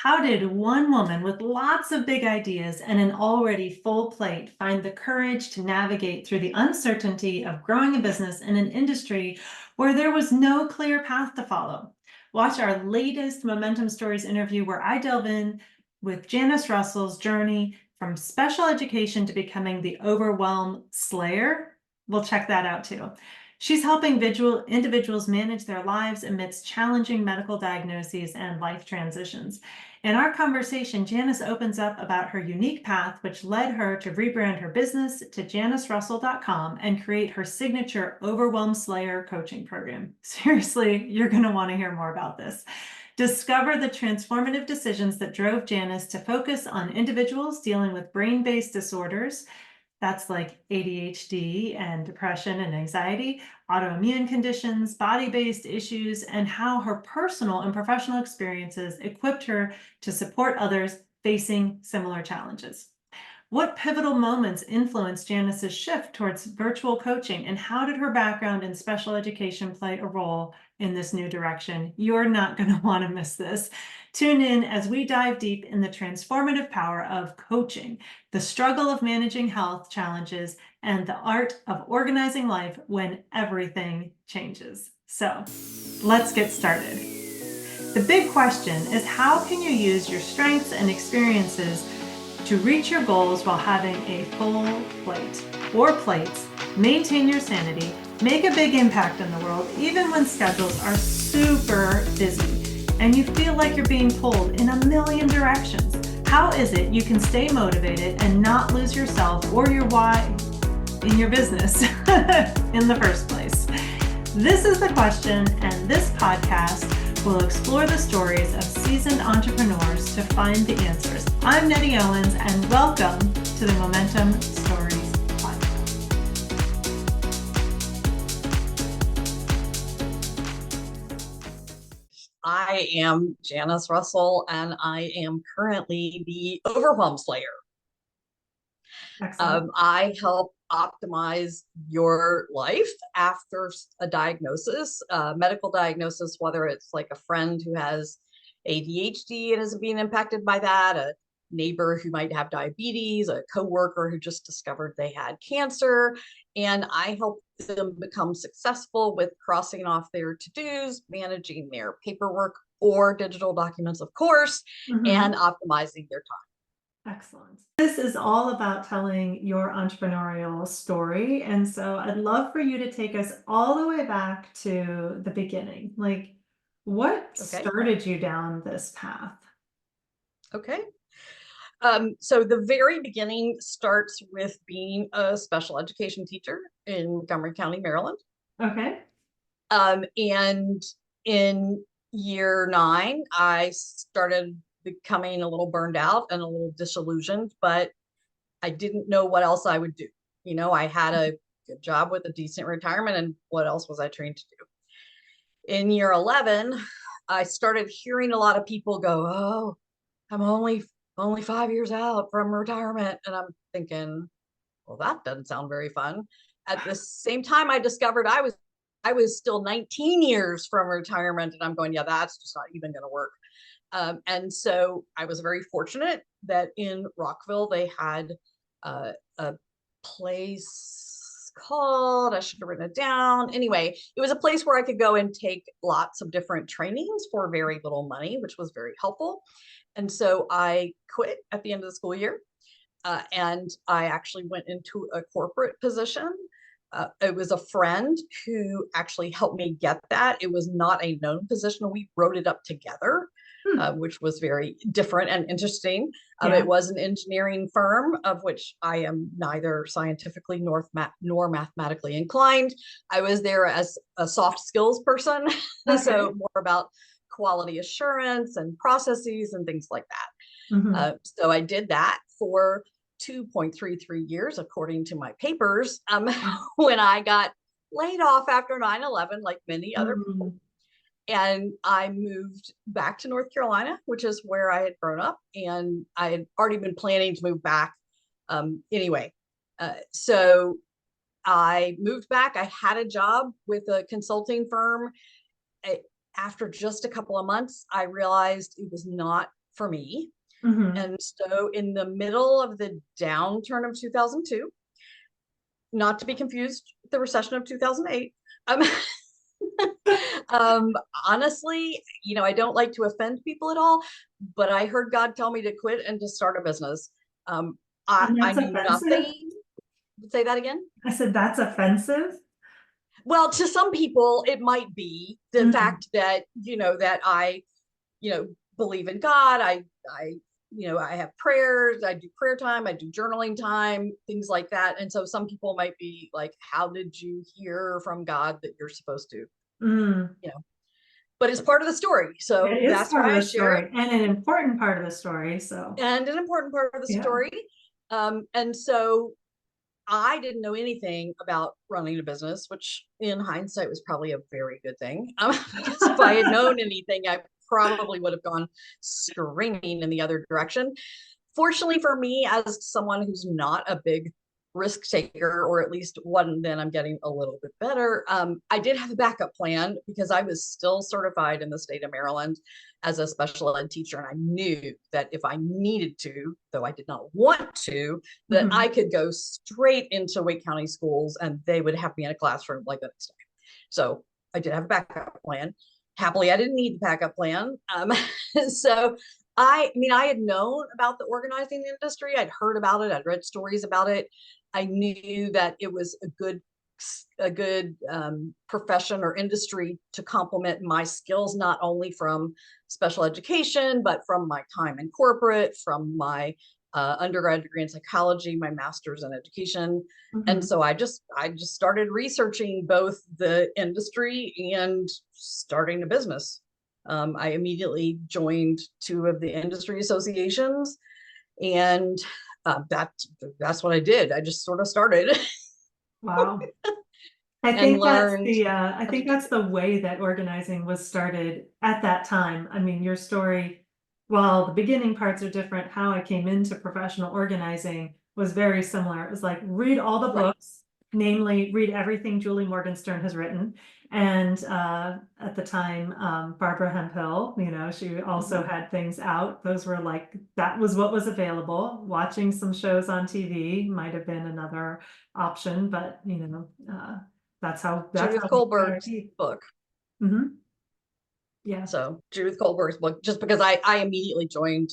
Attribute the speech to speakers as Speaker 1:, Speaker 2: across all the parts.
Speaker 1: How did one woman with lots of big ideas and an already full plate find the courage to navigate through the uncertainty of growing a business in an industry where there was no clear path to follow? Watch our latest Momentum Stories interview where I delve in with Janice Russell's journey from special education to becoming the Overwhelm Slayer. We'll check that out too. She's helping individuals manage their lives amidst challenging medical diagnoses and life transitions. In our conversation, Janice opens up about her unique path, which led her to rebrand her business to janicerussell.com and create her signature Overwhelm Slayer coaching program. Seriously, you're going to want to hear more about this. Discover the transformative decisions that drove Janice to focus on individuals dealing with brain-based disorders. That's like ADHD and depression and anxiety, autoimmune conditions, body-based issues, and how her personal and professional experiences equipped her to support others facing similar challenges. What pivotal moments influenced Janice's shift towards virtual coaching, and how did her background in special education play a role in this new direction? You're not going to want to miss this. Tune in as we dive deep in the transformative power of coaching, the struggle of managing health challenges, and the art of organizing life when everything changes. So let's get started. The big question is, how can you use your strengths and experiences to reach your goals while having a full plate or plates, maintain your sanity, make a big impact in the world, even when schedules are super busy and you feel like you're being pulled in a million directions? How is it you can stay motivated and not lose yourself or your why in your business in the first place? This is the question, and this podcast will explore the stories of seasoned entrepreneurs to find the answers. I'm Nettie Owens, and welcome to the Momentum Stories podcast.
Speaker 2: I am Janice Russell, and I am currently the Overwhelm Slayer. I help optimize your life after a diagnosis, medical diagnosis, whether it's like a friend who has ADHD and is being impacted by that, a neighbor who might have diabetes, a coworker who just discovered they had cancer, and I help them become successful with crossing off their to-dos, managing their paperwork or digital documents, of course, and optimizing their time.
Speaker 1: Excellent. This is all about telling your entrepreneurial story. And so I'd love for you to take us all the way back to the beginning. Like, what started you down this path?
Speaker 2: Okay. So the very beginning starts with being a special education teacher in Montgomery County, Maryland.
Speaker 1: Okay.
Speaker 2: And in year 9, I started becoming a little burned out and a little disillusioned, but I didn't know what else I would do. You know, I had a good job with a decent retirement, and what else was I trained to do? In year 11, I started hearing a lot of people go, "Oh, I'm only 5 years out from retirement." And I'm thinking, well, that doesn't sound very fun. At the same time, I discovered I was still 19 years from retirement, and I'm going, yeah, that's just not even going to work. And so I was very fortunate that in Rockville, they had a place called, I should have written it down. Anyway, it was a place where I could go and take lots of different trainings for very little money, which was very helpful. And so I quit at the end of the school year. And I actually went into a corporate position. It was a friend who actually helped me get that. It was not a known position. We wrote it up together, which was very different and interesting. It was an engineering firm, of which I am neither scientifically nor mathematically inclined. I was there as a soft skills person, so more about quality assurance and processes and things like that. So I did that for 2.33 years, according to my papers, when I got laid off after 9/11, like many other people. And I moved back to North Carolina, which is where I had grown up, and I had already been planning to move back anyway. So I moved back. I had a job with a consulting firm. After just a couple of months, I realized it was not for me.
Speaker 1: Mhm.
Speaker 2: And so in the middle of the downturn of 2002, not to be confused with the recession of 2008, um, um, honestly, I don't like to offend people at all, but I heard God tell me to quit and to start a business.
Speaker 1: And
Speaker 2: I
Speaker 1: that's
Speaker 2: knew
Speaker 1: offensive?
Speaker 2: nothing. Say that again.
Speaker 1: I said, that's offensive?
Speaker 2: Well, to some people, it might be the
Speaker 1: Mm.
Speaker 2: fact that, that I, you know, believe in God. I have prayers, I do prayer time, I do journaling time, things like that. And so some people might be like, how did you hear from God that you're supposed to,
Speaker 1: Mm.
Speaker 2: you know, but it's part of the story. So
Speaker 1: It is
Speaker 2: that's
Speaker 1: part
Speaker 2: why
Speaker 1: of
Speaker 2: I
Speaker 1: the
Speaker 2: share it,
Speaker 1: story and an important part of the story. So,
Speaker 2: and an important part of the
Speaker 1: yeah.
Speaker 2: story. And so I didn't know anything about running a business, which in hindsight was probably a very good thing. Because if I had known anything, I probably would have gone screaming in the other direction. Fortunately for me, as someone who's not a big risk taker, or at least one, then I'm getting a little bit better. I did have a backup plan because I was still certified in the state of Maryland as a special ed teacher. And I knew that if I needed to, though I did not want to, that
Speaker 1: Mhm.
Speaker 2: I could go straight into Wake County schools and they would have me in a classroom like the next day. So I did have a backup plan. Happily, I didn't need the backup plan. So I had known about the organizing industry. I'd heard about it. I'd read stories about it. I knew that it was a good profession or industry to complement my skills, not only from special education, but from my time in corporate, from my undergrad degree in psychology, my master's in education. And
Speaker 1: Mhm.
Speaker 2: so I just started researching both the industry and starting a business. I immediately joined two of the industry associations, and that's what I did. I just sort of started
Speaker 1: Wow.
Speaker 2: and learned
Speaker 1: I
Speaker 2: how to
Speaker 1: think
Speaker 2: do
Speaker 1: that's the way that organizing was started at that time. I mean, your story, while the beginning parts are different, how I came into professional organizing was very similar. It was like, read all the
Speaker 2: right.
Speaker 1: books, namely read everything Julie Morgenstern has written. And at the time, Barbara Hemphill, she also
Speaker 2: Mhm.
Speaker 1: had things out. Those were like, that was what was available. Watching some shows on TV might have been another option, but that's how
Speaker 2: Judith
Speaker 1: we got our
Speaker 2: Goldberg's
Speaker 1: teeth.
Speaker 2: book.
Speaker 1: Hmm. Yeah,
Speaker 2: So Judith Goldberg's book, just because I immediately joined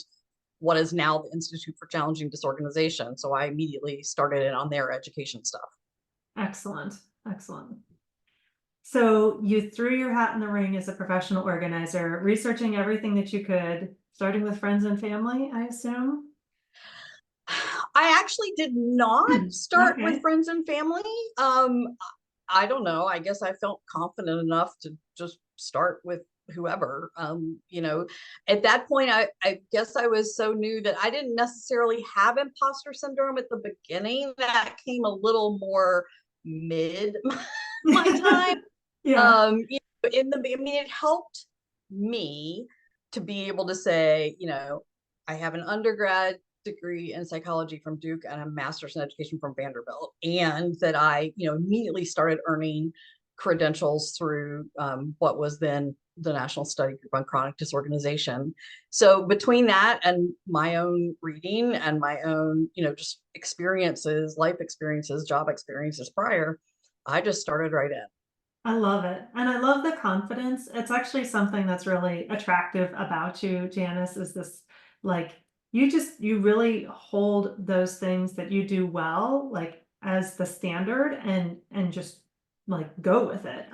Speaker 2: what is now the Institute for Challenging Disorganization. So I immediately started it on their education stuff.
Speaker 1: excellent, excellent. So you threw your hat in the ring as a professional organizer, researching everything that you could, starting with friends and family, I assume.
Speaker 2: I actually did not start with
Speaker 1: Okay.
Speaker 2: friends and family. Um, I don't know. I guess I felt confident enough to just start with whoever. At that point, I guess I was so new that I didn't necessarily have imposter syndrome at the beginning. That came a little more mid my time.
Speaker 1: Yeah.
Speaker 2: It helped me to be able to say, I have an undergrad degree in psychology from Duke and a master's in education from Vanderbilt, and that I, immediately started earning credentials through what was then the National Study Group on Chronic Disorganization. So between that and my own reading and my own, just experiences, life experiences, job experiences prior, I just started right in.
Speaker 1: I love it. And I love the confidence. It's actually something that's really attractive about you, Janice, is this like you really hold those things that you do well, like as the standard and just like go with it.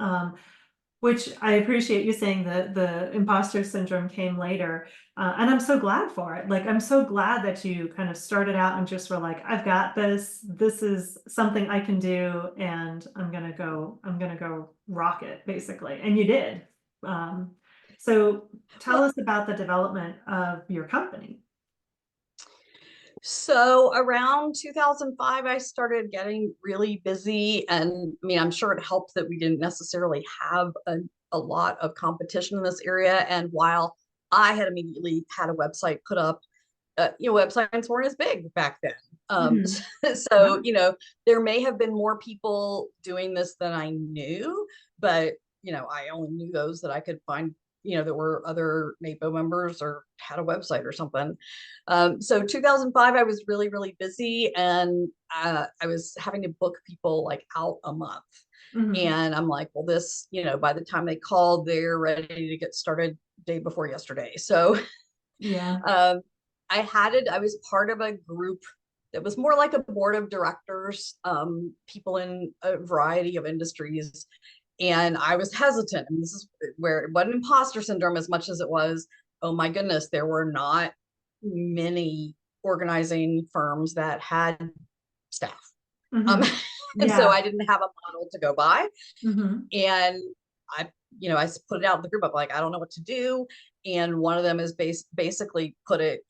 Speaker 1: Which I appreciate you saying the imposter syndrome came later. And I'm so glad for it. Like, I'm so glad that you kind of started out and just were like, I've got this. This is something I can do, and I'm gonna go rock it, basically. And you did. Um, so tell
Speaker 2: Well,
Speaker 1: us about the development of your company.
Speaker 2: so around 2005, I started getting really busy. And I'm sure it helped that we didn't necessarily have a lot of competition in this area. And while I had immediately had a website put up, websites weren't as big back then.
Speaker 1: Mhm.
Speaker 2: So, there may have been more people doing this than I knew, but, I only knew those that I could find that were other NAPO members or had a website or something. So 2005, I was really, really busy, and I was having to book people like out a month.
Speaker 1: Mhm.
Speaker 2: And I'm like, well, this, by the time they called, they're ready to get started day before yesterday. So
Speaker 1: Yeah.
Speaker 2: um, I was part of a group that was more like a board of directors, people in a variety of industries. And I was hesitant. And this is where it wasn't imposter syndrome as much as it was, oh my goodness, there were not many organizing firms that had staff. Um,
Speaker 1: Mhm.
Speaker 2: and so
Speaker 1: Yeah.
Speaker 2: I didn't have a model to go by.
Speaker 1: Mhm.
Speaker 2: And I, I put it out in the group. I'm like, I don't know what to do. And one of them is basically put it,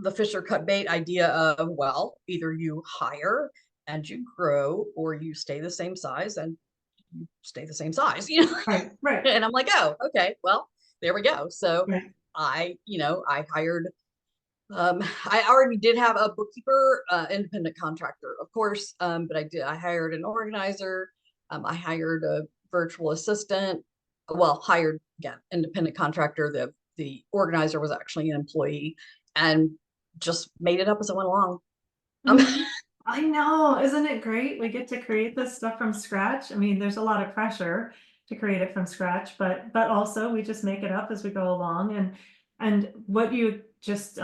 Speaker 2: the Fisher cut bait idea of, well, either you hire and you grow, or you stay the same size and you stay the same size,
Speaker 1: Right. Right.
Speaker 2: And I'm like, oh, okay, well, there we go. So
Speaker 1: Right.
Speaker 2: I hired, I already did have a bookkeeper, independent contractor, of course, but I hired an organizer. I hired a virtual assistant. Well, hired again, independent contractor. The organizer was actually an employee, and just made it up as it went along. Um,
Speaker 1: Mhm. I know, isn't it great? We get to create this stuff from scratch. I mean, there's a lot of pressure to create it from scratch, but also we just make it up as we go along. And what you just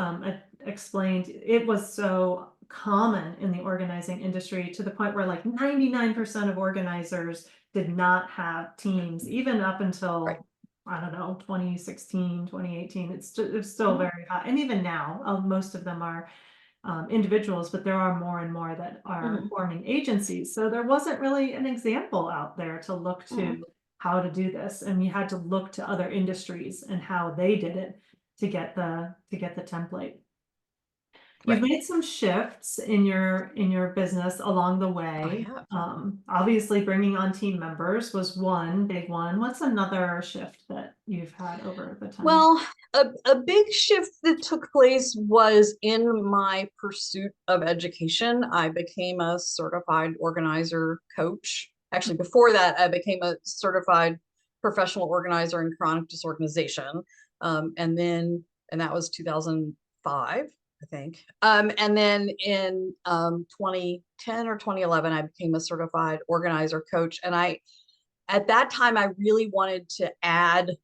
Speaker 1: explained, it was so common in the organizing industry to the point where like 99% of organizers did not have teams, even up
Speaker 2: right.
Speaker 1: until I don't know, 2016, 2018. It's still
Speaker 2: Mhm.
Speaker 1: very high. And even now, most of them are individuals, but there are more and more that are
Speaker 2: Mhm.
Speaker 1: forming agencies. So there wasn't really an example out there to look
Speaker 2: Mhm.
Speaker 1: to how to do this, and you had to look to other industries and how they did it to get the template. You've
Speaker 2: Right.
Speaker 1: made some shifts in your business along the
Speaker 2: I
Speaker 1: way.
Speaker 2: have.
Speaker 1: Obviously, bringing on team members was one big one. What's another shift that you've had over the time?
Speaker 2: Well, a big shift that took place was in my pursuit of education. I became a certified organizer coach. Actually, before that, I became a certified professional organizer in chronic disorganization. And that was 2005, I think. And then in 2010 or 2011, I became a certified organizer coach. And at that time, I really wanted to add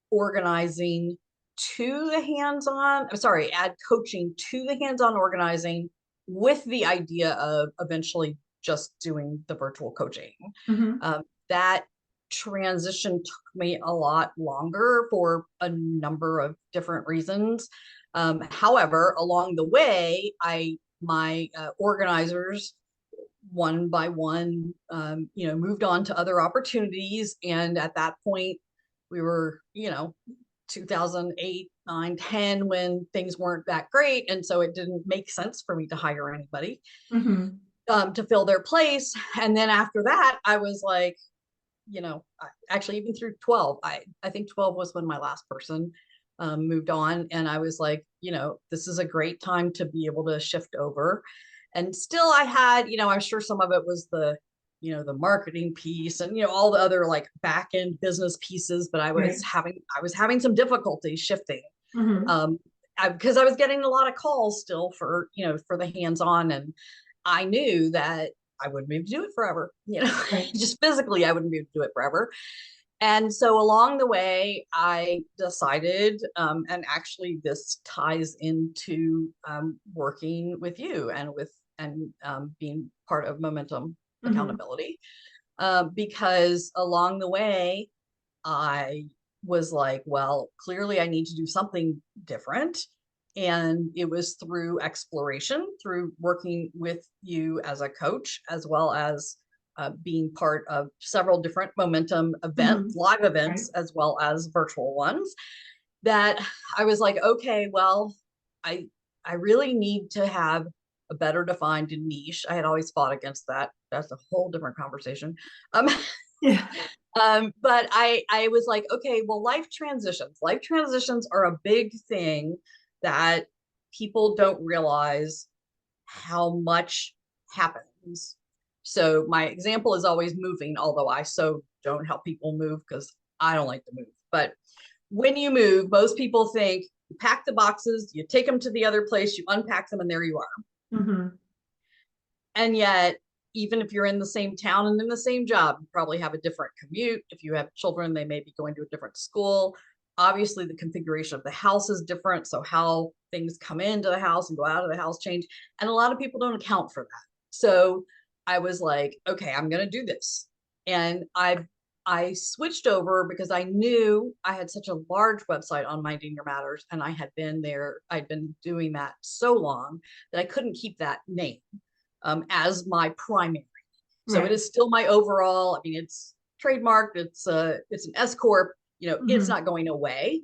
Speaker 2: organizing to the hands-on, I'm sorry, add coaching to the hands-on organizing, with the idea of eventually just doing the virtual coaching.
Speaker 1: Mhm.
Speaker 2: That transition took me a lot longer for a number of different reasons. However, along the way, my organizers, one by one, moved on to other opportunities. And at that point, we were, 2008, 9, 10, when things weren't that great. And so it didn't make sense for me to hire anybody
Speaker 1: Mhm.
Speaker 2: to fill their place. And then after that, I was like, actually, even through 12, I think 12 was when my last person moved on. And I was like, this is a great time to be able to shift over. And still I had, I'm sure some of it was the marketing piece and, all the other like back end business pieces, but
Speaker 1: Right.
Speaker 2: I was having some difficulty shifting.
Speaker 1: Mhm.
Speaker 2: Um, because I was getting a lot of calls still for, for the hands-on, and I knew that I wouldn't be able to do it forever,
Speaker 1: Right.
Speaker 2: just physically, I wouldn't be able to do it forever. And so along the way, I decided, and actually this ties into working with you and being part of Momentum
Speaker 1: Mhm.
Speaker 2: Accountability, because along the way, I was like, well, clearly I need to do something different. And it was through exploration, through working with you as a coach, as well as being part of several different momentum events,
Speaker 1: Mhm.
Speaker 2: live
Speaker 1: Right.
Speaker 2: events, as well as virtual ones, that I was like, okay, well, I I really need to have a better defined niche. I had always fought against that. That's a whole different conversation. Um,
Speaker 1: Yeah.
Speaker 2: but I was like, okay, well, life transitions are a big thing that people don't realize how much happens. So my example is always moving, although I so don't help people move because I don't like to move. But when you move, most people think you pack the boxes, you take them to the other place, you unpack them, and there you are.
Speaker 1: Mm-hmm.
Speaker 2: And yet, even if you're in the same town and in the same job, you probably have a different commute. If you have children, they may be going to a different school. Obviously, the configuration of the house is different. So how things come into the house and go out of the house change. And a lot of people don't account for that. So I was like, okay, I'm going to do this. And I switched over because I knew I had such a large website on Minding Your Matters, and I had been there. I'd been doing that so long that I couldn't keep that name as my primary. So
Speaker 1: Right.
Speaker 2: it is still my overall. I mean, it's trademarked. It's an S corp. You know, it's
Speaker 1: Mm-hmm.
Speaker 2: not going away.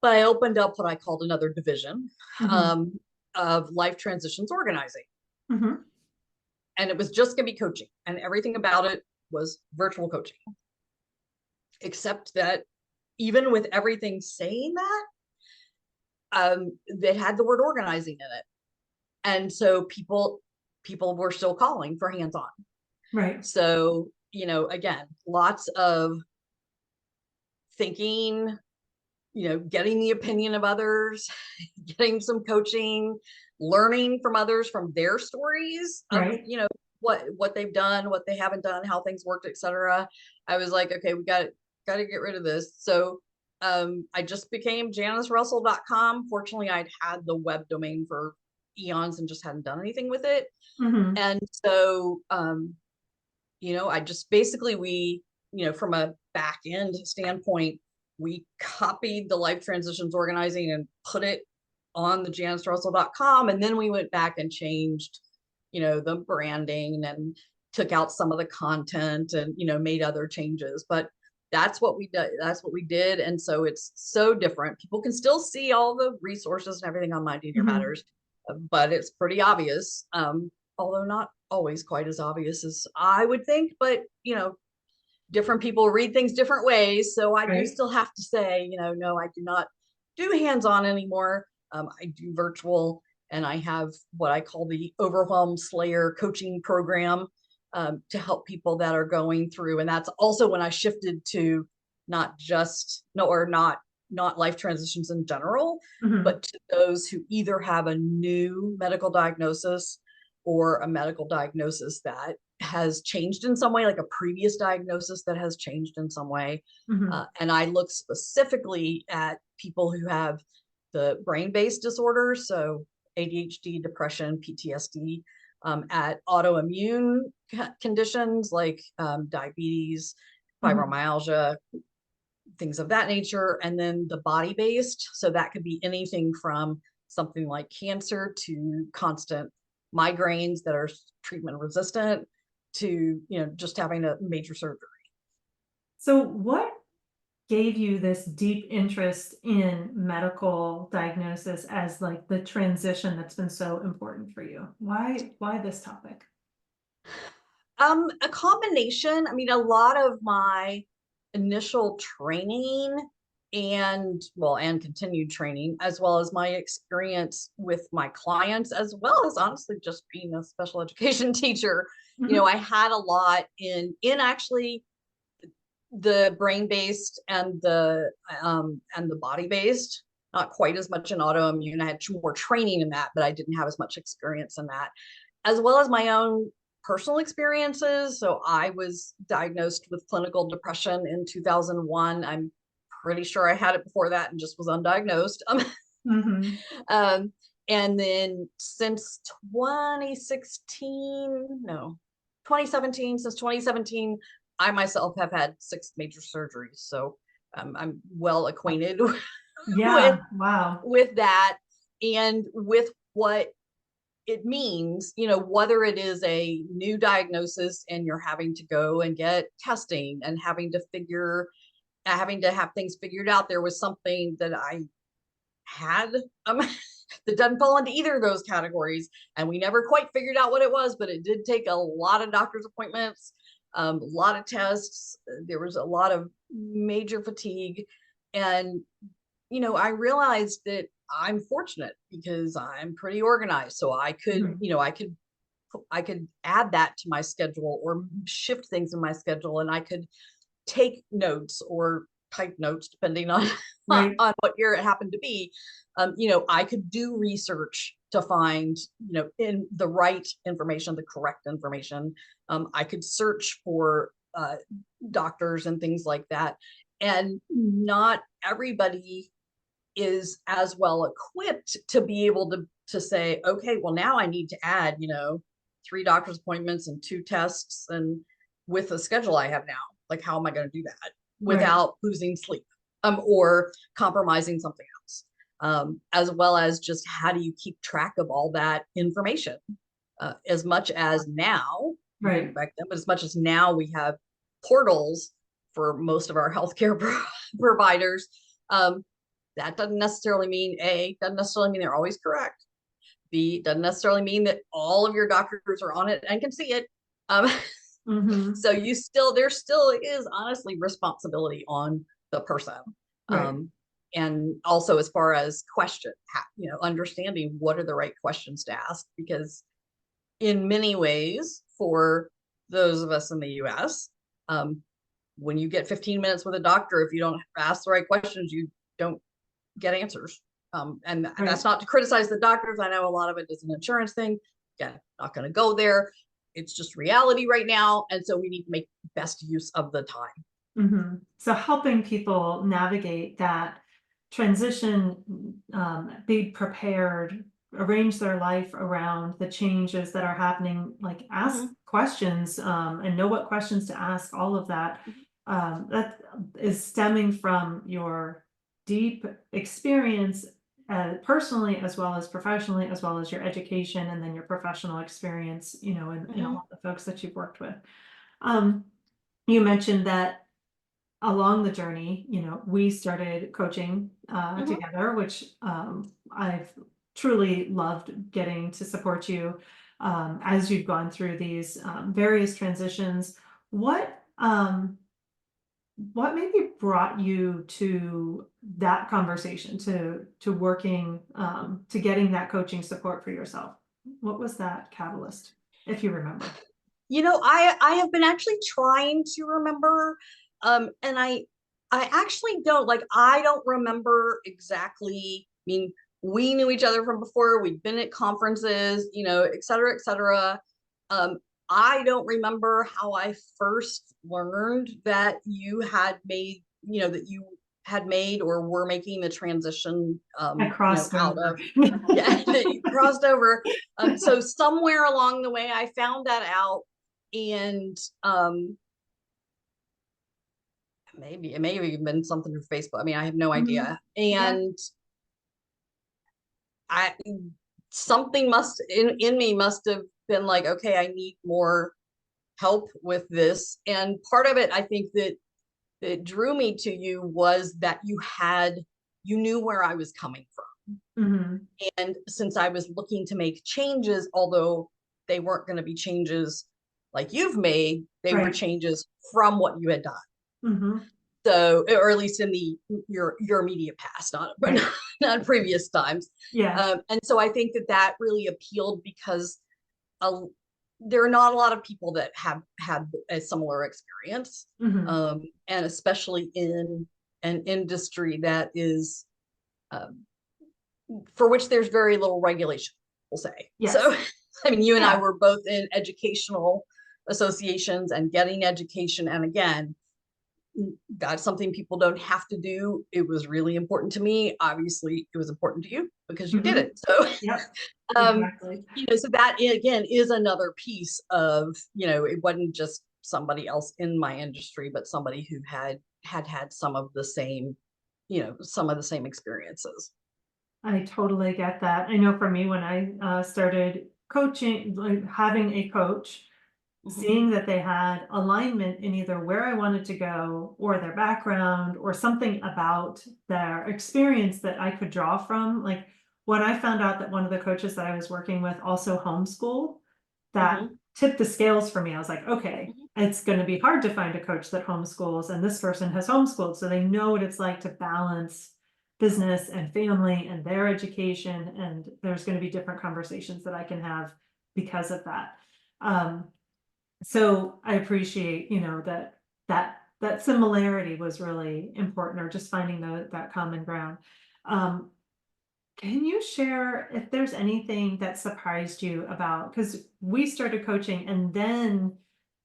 Speaker 2: But I opened up what I called another division
Speaker 1: Mm-hmm.
Speaker 2: of life transitions organizing,
Speaker 1: Mm-hmm.
Speaker 2: and it was just going to be coaching, and everything about it was virtual coaching. Except that even with everything saying that, they had the word organizing in it, and so people were still calling for hands-on.
Speaker 1: Right.
Speaker 2: So, you know, again, lots of thinking, you know, getting the opinion of others, getting some coaching, learning from others, from their stories of,
Speaker 1: Right.
Speaker 2: you know, what they've done, what they haven't done, how things worked, etc. I was like, okay, we got to get rid of this. So I just became janicerussell.com. Fortunately, I'd had the web domain for eons and just hadn't done anything with it.
Speaker 1: Mm-hmm.
Speaker 2: And so you know, I just basically, we, you know, from a back end standpoint, we copied the life transitions organizing and put it on the janicerussell.com. And then we went back and changed, you know, the branding and took out some of the content and, you know, made other changes. But that's what we did. That's what we did. And so it's so different. People can still see all the resources and everything on Minding Your
Speaker 1: Mm-hmm.
Speaker 2: Matters, but it's pretty obvious. Although not always quite as obvious as I would think, but you know, different people read things different ways. So I do
Speaker 1: Right.
Speaker 2: still have to say, you know, no, I do not do hands-on anymore. I do virtual, and I have what I call the Overwhelm Slayer coaching program to help people that are going through. And that's also when I shifted to not just no or not life transitions in general,
Speaker 1: Mm-hmm.
Speaker 2: but to those who either have a new medical diagnosis or a medical diagnosis that has changed in some way, like a previous diagnosis that has changed in some way.
Speaker 1: Mm-hmm.
Speaker 2: And I look specifically at people who have the brain-based disorders, so ADHD, depression, PTSD, at autoimmune conditions like diabetes,
Speaker 1: Mm-hmm.
Speaker 2: fibromyalgia, things of that nature, and then the body-based. So that could be anything from something like cancer to constant migraines that are treatment resistant to, you know, just having a major surgery.
Speaker 1: So what gave you this deep interest in medical diagnosis as like the transition that's been so important for you? Why this topic?
Speaker 2: A combination. I mean, a lot of my initial training and continued training, as well as my experience with my clients, as well as honestly just being a special education teacher, you know,
Speaker 1: Mm-hmm.
Speaker 2: I had a lot in actually the brain-based and the body-based, not quite as much in autoimmune. I had more training in that, but I didn't have as much experience in that, as well as my own personal experiences. So I was diagnosed with clinical depression in 2001. I'm pretty sure I had it before that and just was undiagnosed.
Speaker 1: Mm-hmm.
Speaker 2: Um, and then since 2016, no, 2017, since 2017, I myself have had 6 major surgeries. So I'm well acquainted with
Speaker 1: Yeah. Wow.
Speaker 2: that and with what it means, you know, whether it is a new diagnosis and you're having to go and get testing and having to have things figured out. There was something that I had that doesn't fall into either of those categories, and we never quite figured out what it was, but it did take a lot of doctor's appointments, a lot of tests. There was a lot of major fatigue, and you know, I realized that I'm fortunate because I'm pretty organized, so I could,
Speaker 1: Mhm.
Speaker 2: you know, I could add that to my schedule or shift things in my schedule, and I could take notes or type notes depending on
Speaker 1: Right.
Speaker 2: on what year it happened to be. I could do research to find, in the right information, the correct information. I could search for doctors and things like that. And not everybody is as well equipped to be able to say, okay, well, now I need to add, 3 doctor's appointments and 2 tests, and with the schedule I have now, like, how am I going to do that without losing sleep, or compromising something else? As well as just how do you keep track of all that information? As much as now,
Speaker 1: Right.
Speaker 2: back then, but as much as now we have portals for most of our healthcare providers, that doesn't necessarily mean doesn't necessarily mean they're always correct. B, doesn't necessarily mean that all of your doctors are on it and can see it. So there still is honestly responsibility on the person.
Speaker 1: Right.
Speaker 2: And also as far as understanding what are the right questions to ask, because in many ways, for those of us in the US, when you get 15 minutes with a doctor, if you don't ask the right questions, you don't get answers. And that's not to criticize the doctors. I know a lot of it is an insurance thing. Again, not going to go there. It's just reality right now. And so we need to make best use of the time.
Speaker 1: So helping people navigate that transition, be prepared, arrange their life around the changes that are happening, like ask questions, and know what questions to ask, all of that. That is stemming from your deep experience, personally, as well as professionally, as well as your education, and then your professional experience, in all of the folks that you've worked with. You mentioned that along the journey, we started coaching together, which I've truly loved getting to support you as you've gone through these various transitions. What maybe brought you to that conversation, to working, to getting that coaching support for yourself? What was that catalyst, if you remember?
Speaker 2: I have been actually trying to remember, and I actually don't, I don't remember exactly. I mean, we knew each other from before. We'd been at conferences, et cetera, et cetera. I don't remember how I first learned that you had made, that you had made or were making the transition,
Speaker 1: I crossed
Speaker 2: out
Speaker 1: over.
Speaker 2: of, that you crossed over. So somewhere along the way, I found that out, and maybe it may have even been something through Facebook. I mean, I have no idea. And something in me must have been like, okay, I need more help with this. And part of it, I think that drew me to you was that you knew where I was coming from. And since I was looking to make changes, although they weren't going to be changes like you've made, they were changes from what you had done. So, or at least in your immediate past, not previous times. And so I think that really appealed because there are not a lot of people that have had a similar experience, and especially in an industry that is, for which there's very little regulation, we'll say. So, I mean, you and I were both in educational associations and getting education. And again, that's something people don't have to do. It was really important to me. Obviously, it was important to you because you did it. So,
Speaker 1: Exactly.
Speaker 2: So that again is another piece of, it wasn't just somebody else in my industry, but somebody who had some of the same, some of the same experiences.
Speaker 1: I totally get that. I know for me, when I started coaching, like having a coach, seeing that they had alignment in either where I wanted to go or their background or something about their experience that I could draw from. Like when I found out that one of the coaches that I was working with also homeschool, that tipped the scales for me. I was like, okay, it's going to be hard to find a coach that homeschools, and this person has homeschooled, so they know what it's like to balance business and family and their education, and there's going to be different conversations that I can have because of that. So I appreciate, that that similarity was really important, or just finding that common ground. Um, can you share if there's anything that surprised you about, because we started coaching and then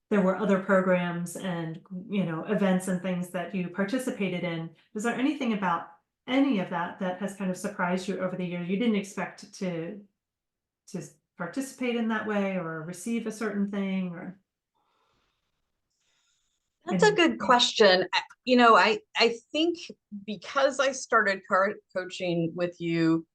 Speaker 1: there were other programs and, events and things that you participated in. Was there anything about any of that that has kind of surprised you over the years? You didn't expect to participate in that way or receive a certain thing, or
Speaker 2: That's a
Speaker 1: any?
Speaker 2: good question. I think because I started coaching with you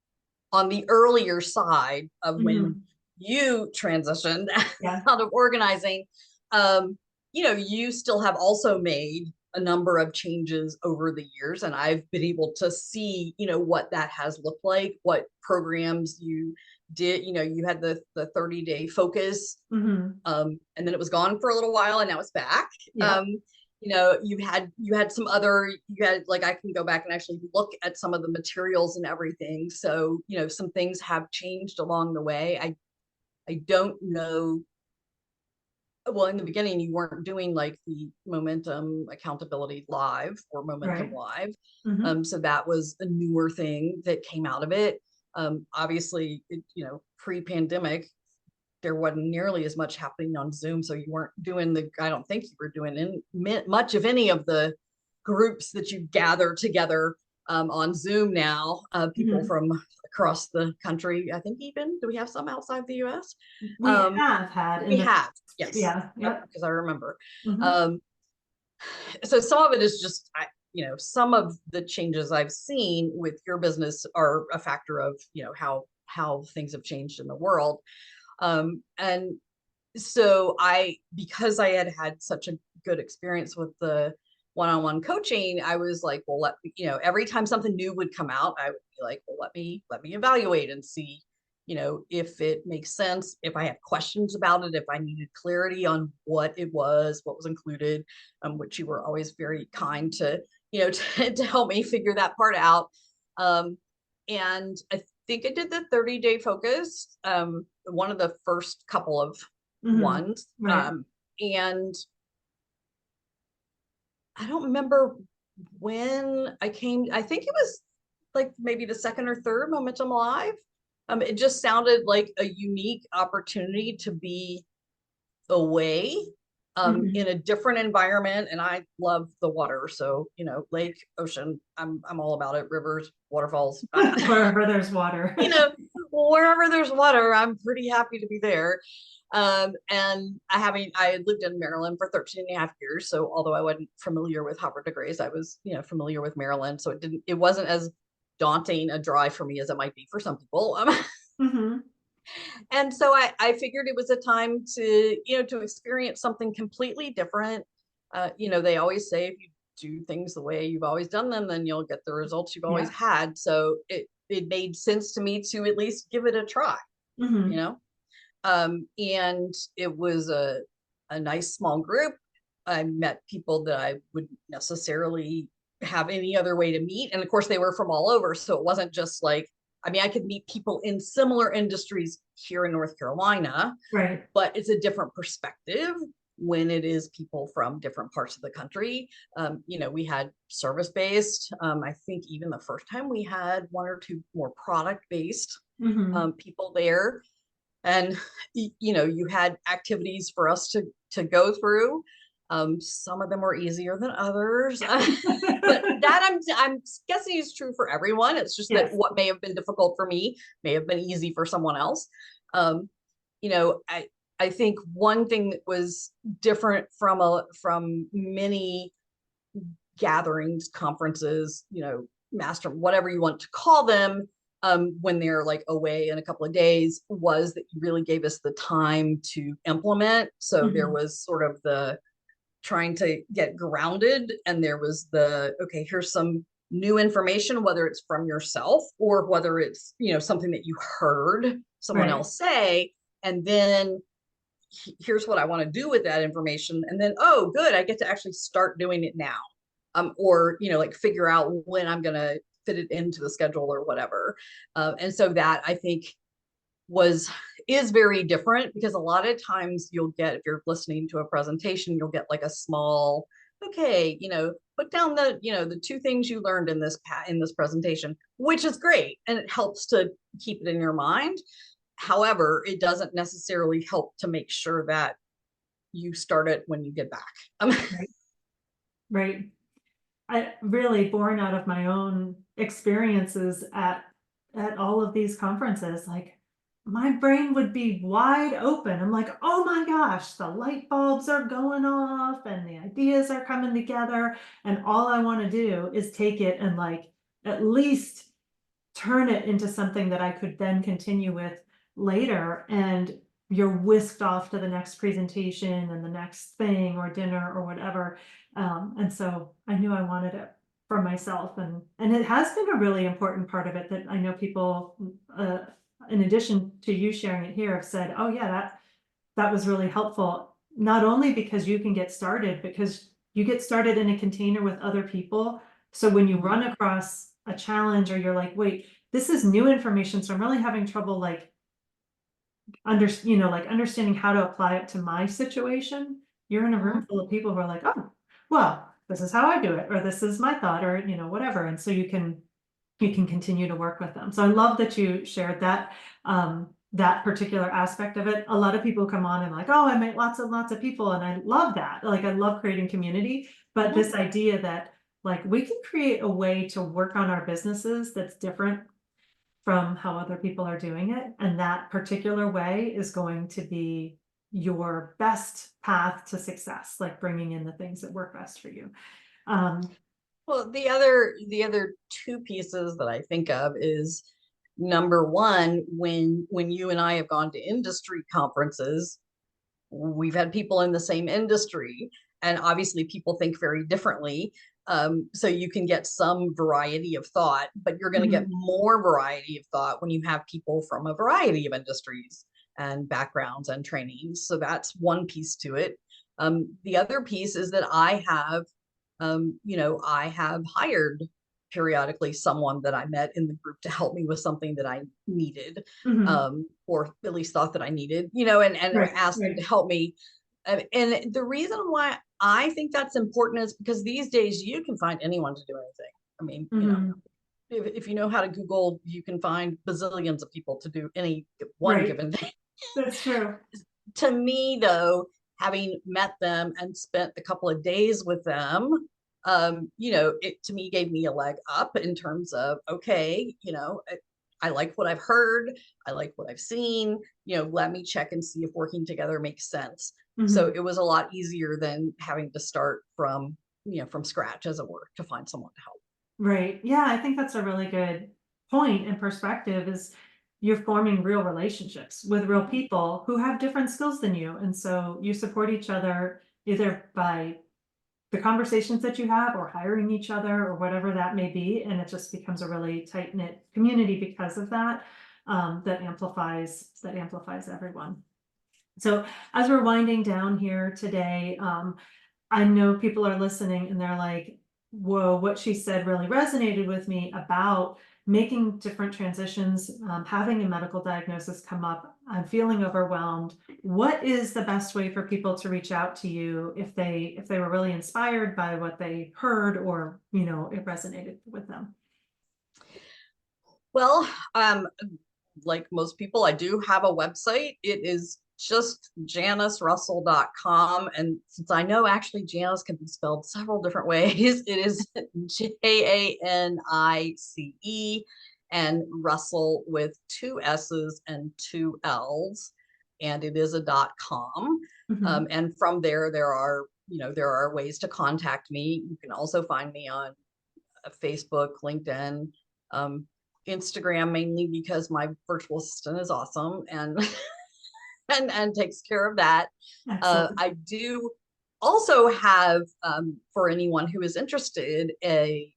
Speaker 2: on the earlier side of when
Speaker 1: Mhm.
Speaker 2: you transitioned
Speaker 1: Yeah.
Speaker 2: out of organizing, um, you still have also made a number of changes over the years, and I've been able to see, what that has looked like, what programs you did. You had the 30-day focus,
Speaker 1: Hmm.
Speaker 2: and then it was gone for a little while, and now it's back.
Speaker 1: Yeah.
Speaker 2: You had some other, you had, like, I can go back and actually look at some of the materials and everything. So, some things have changed along the way. I don't know. Well, in the beginning, you weren't doing like the Momentum Accountability Live or Momentum
Speaker 1: Right.
Speaker 2: Live.
Speaker 1: Hmm.
Speaker 2: So that was a newer thing that came out of it. Obviously, pre-pandemic, there wasn't nearly as much happening on Zoom. So you weren't doing I don't think you were doing much of any of the groups that you gather together on Zoom now. People
Speaker 1: Hmm.
Speaker 2: from across the country. I think, even, do we have some outside the US?
Speaker 1: We have had in
Speaker 2: We
Speaker 1: the,
Speaker 2: have, yes.
Speaker 1: yeah,
Speaker 2: Yep,
Speaker 1: yep.
Speaker 2: because I remember.
Speaker 1: Hmm.
Speaker 2: Um, so some of it is just, some of the changes I've seen with your business are a factor of, how things have changed in the world. And so because I had such a good experience with the one-on-one coaching, I was like, well, every time something new would come out, I would be like, well, let me evaluate and see, if it makes sense, if I have questions about it, if I needed clarity on what it was, what was included, which you were always very kind to, to help me figure that part out. And I think I did the 30-day focus, one of the first couple of
Speaker 1: Hmm.
Speaker 2: ones.
Speaker 1: Right.
Speaker 2: And I don't remember when I came. I think it was like maybe the second or third Momentum Live. It just sounded like a unique opportunity to be away,
Speaker 1: Hmm.
Speaker 2: in a different environment. And I love the water. So, lake, ocean, I'm all about it. Rivers, waterfalls.
Speaker 1: Wherever there's water.
Speaker 2: you know, Wherever there's water, I'm pretty happy to be there. And I had lived in Maryland for 13 and a half years. So although I wasn't familiar with Havre de Grace, I was, familiar with Maryland. So it wasn't as daunting a drive for me as it might be for some people.
Speaker 1: Hmm.
Speaker 2: And so I figured it was a time to experience something completely different. They always say, if you do things the way you've always done them, then you'll get the results you've always
Speaker 1: Yeah.
Speaker 2: had. So it made sense to me to at least give it a try, you
Speaker 1: Hmm.
Speaker 2: know? And it was a nice small group. I met people that I wouldn't necessarily have any other way to meet. And of course, they were from all over. So it wasn't just like, I could meet people in similar industries here in North Carolina,
Speaker 1: Right.
Speaker 2: but it's a different perspective when it is people from different parts of the country. We had service based. I think even the first time we had one or two more product based
Speaker 1: Hmm.
Speaker 2: people there. And you had activities for us to go through. Some of them were easier than others, but that I'm guessing is true for everyone. It's just that
Speaker 1: Yes.
Speaker 2: what may have been difficult for me may have been easy for someone else. um, I think one thing that was different from many gatherings, conferences, master, whatever you want to call them, when they're like away in a couple of days, was that you really gave us the time to implement. So there
Speaker 1: Hmm.
Speaker 2: was sort of the trying to get grounded, and there was the, okay, here's some new information, whether it's from yourself or whether it's, something that you heard someone
Speaker 1: Right.
Speaker 2: else say. And then here's what I want to do with that information. And then, oh, good, I get to actually start doing it now. Or, like, figure out when I'm going to fit it into the schedule or whatever. And so that, I think, is very different, because a lot of times you'll get, if you're listening to a presentation, you'll get like a small okay, put down the two things you learned in this presentation, which is great. And it helps to keep it in your mind. However, it doesn't necessarily help to make sure that you start it when you get back.
Speaker 1: Right. Right. I really born out of my own experiences at all of these conferences, like my brain would be wide open. I'm like, oh my gosh, the light bulbs are going off and the ideas are coming together. And all I want to do is take it and like at least turn it into something that I could then continue with later. And you're whisked off to the next presentation and the next thing or dinner or whatever. And so I knew I wanted it for myself. And it has been a really important part of it that I know people, in addition to you sharing it here, have said, oh yeah, that was really helpful. Not only because you can get started, because you get started in a container with other people. So when you run across a challenge or you're like, wait, this is new information, so I'm really having trouble like understanding how to apply it to my situation. You're in a room full of people who are like, oh, well, this is how I do it, or this is my thought, or whatever. And so you can continue to work with them. So I love that you shared that particular aspect of it. A lot of people come on and like, oh, I met lots and lots of people, and I love that. Like, I love creating community, but this idea that like we can create a way to work on our businesses that's different from how other people are doing it, and that particular way is going to be your best path to success, like bringing in the things that work best for you.
Speaker 2: Well, the other two pieces that I think of is number one, when you and I have gone to industry conferences, we've had people in the same industry, and obviously people think very differently. So you can get some variety of thought, but you're going to get more variety of thought when you have people from a variety of industries and backgrounds and trainings. So that's one piece to it. The other piece is that I have hired periodically someone that I met in the group to help me with something that I needed,
Speaker 1: Mhm.
Speaker 2: or at least thought that I needed, and
Speaker 1: Right,
Speaker 2: asked them
Speaker 1: right.
Speaker 2: to help me. And the reason why I think that's important is because these days you can find anyone to do anything. I mean,
Speaker 1: Mhm.
Speaker 2: if you know how to Google, you can find bazillions of people to do any one
Speaker 1: Right.
Speaker 2: given thing.
Speaker 1: That's true.
Speaker 2: To me, though, having met them and spent a couple of days with them, it to me gave me a leg up in terms of, okay, I like what I've heard, I like what I've seen, let me check and see if working together makes sense. So
Speaker 1: Mhm.
Speaker 2: it was a lot easier than having to start from scratch, as it were, to find someone to help.
Speaker 1: Right. Yeah, I think that's a really good point and perspective is you're forming real relationships with real people who have different skills than you. And so you support each other either by the conversations that you have or hiring each other or whatever that may be. And it just becomes a really tight-knit community because of that, that amplifies everyone. So as we're winding down here today, I know people are listening and they're like, whoa, what she said really resonated with me about making different transitions, having a medical diagnosis come up. I'm feeling overwhelmed. What is the best way for people to reach out to you if they were really inspired by what they heard or, it resonated with them?
Speaker 2: Well, like most people, I do have a website. It is just janicerussell.com. And since I know actually Janice can be spelled several different ways, it is Janice and Russell with two S's and two L's. And it is a .com.
Speaker 1: Mhm.
Speaker 2: And from there are ways to contact me. You can also find me on Facebook, LinkedIn, um, Instagram, mainly because my virtual assistant is awesome and and takes care of that.
Speaker 1: Excellent.
Speaker 2: I do also have, for anyone who is interested, a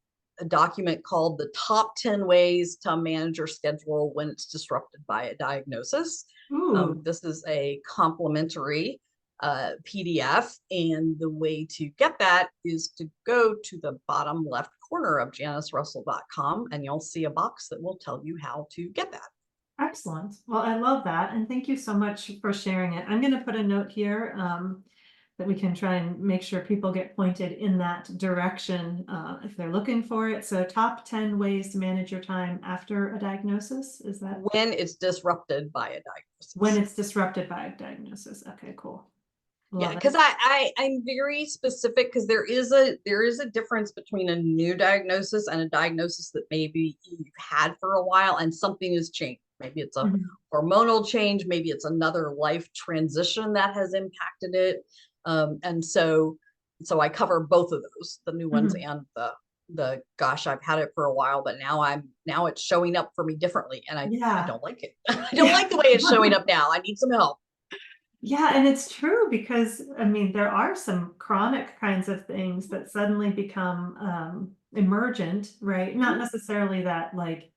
Speaker 2: document called the Top 10 Ways to Manage Your Schedule When It's Disrupted by a Diagnosis.
Speaker 1: Ooh.
Speaker 2: This is a complimentary PDF, and the way to get that is to go to the bottom left corner of janicerussell.com, and you'll see a box that will tell you how to get that.
Speaker 1: Excellent. Well, I love that. And thank you so much for sharing it. I'm going to put a note here. that we can try and make sure people get pointed in that direction if they're looking for it. So top 10 ways to manage your time after a diagnosis, is that?
Speaker 2: When it's disrupted by a diagnosis.
Speaker 1: When it's disrupted by a diagnosis. Okay, cool.
Speaker 2: Yeah,
Speaker 1: Love
Speaker 2: because
Speaker 1: it.
Speaker 2: I'm very specific, because there is a difference between a new diagnosis and a diagnosis that maybe you've had for a while and something has changed. Maybe it's a
Speaker 1: Mhm.
Speaker 2: hormonal change, maybe it's another life transition that has impacted it. And so I cover both of those, the new ones
Speaker 1: Mhm.
Speaker 2: and the gosh, I've had it for a while, but now it's showing up for me differently, and I
Speaker 1: Yeah.
Speaker 2: don't like it. I don't like the way it's showing up now. I need some help.
Speaker 1: Yeah, and it's true because I mean there are some chronic kinds of things that suddenly become emergent, right? Not
Speaker 2: Mhm,
Speaker 1: necessarily that like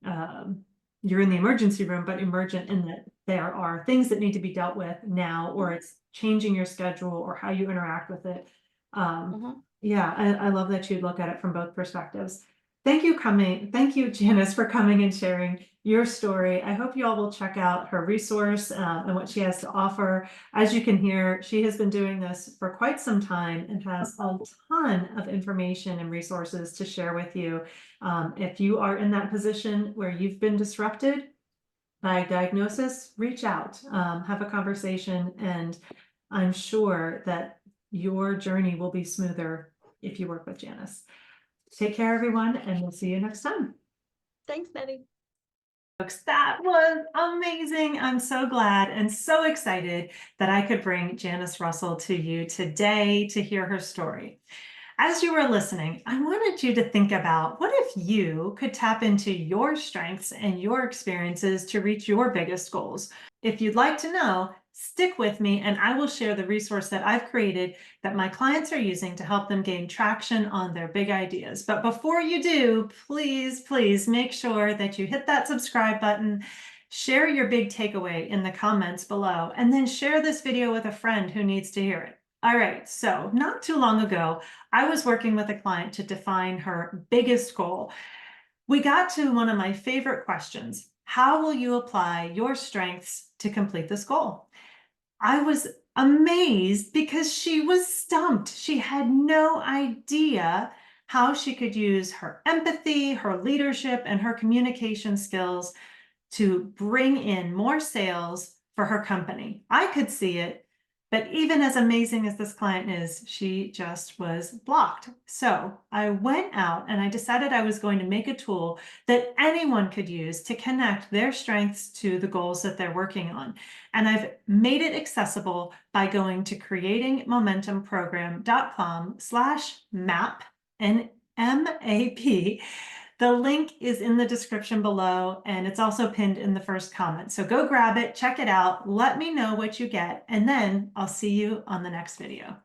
Speaker 1: um, you're in the emergency room, but emergent in that there are things that need to be dealt with now, or
Speaker 2: mhm,
Speaker 1: it's changing your schedule or how you interact with it. Um,
Speaker 2: mhm.
Speaker 1: yeah, I love that you look at it from both perspectives. Thank you, Janice, for coming and sharing your story. I hope you all will check out her resource and what she has to offer. As you can hear, she has been doing this for quite some time and has a ton of information and resources to share with you. If you are in that position where you've been disrupted by diagnosis, reach out, have a conversation, and I'm sure that your journey will be smoother if you work with Janice. Take care, everyone, and we'll see you next time.
Speaker 2: Thanks, Nettie.
Speaker 1: Folks, that was amazing. I'm so glad and so excited that I could bring Janice Russell to you today to hear her story. As you were listening, I wanted you to think about what if you could tap into your strengths and your experiences to reach your biggest goals? If you'd like to know, stick with me and I will share the resource that I've created that my clients are using to help them gain traction on their big ideas. But before you do, please, please make sure that you hit that subscribe button, share your big takeaway in the comments below, and then share this video with a friend who needs to hear it. All right, so not too long ago, I was working with a client to define her biggest goal. We got to one of my favorite questions. How will you apply your strengths to complete this goal? I was amazed because she was stumped. She had no idea how she could use her empathy, her leadership, and her communication skills to bring in more sales for her company. I could see it, but even as amazing as this client is, she just was blocked. So I went out and I decided I was going to make a tool that anyone could use to connect their strengths to the goals that they're working on. And I've made it accessible by going to creatingmomentumprogram.com/map, MAP. The link is in the description below, and it's also pinned in the first comment. So go grab it, check it out, let me know what you get, and then I'll see you on the next video.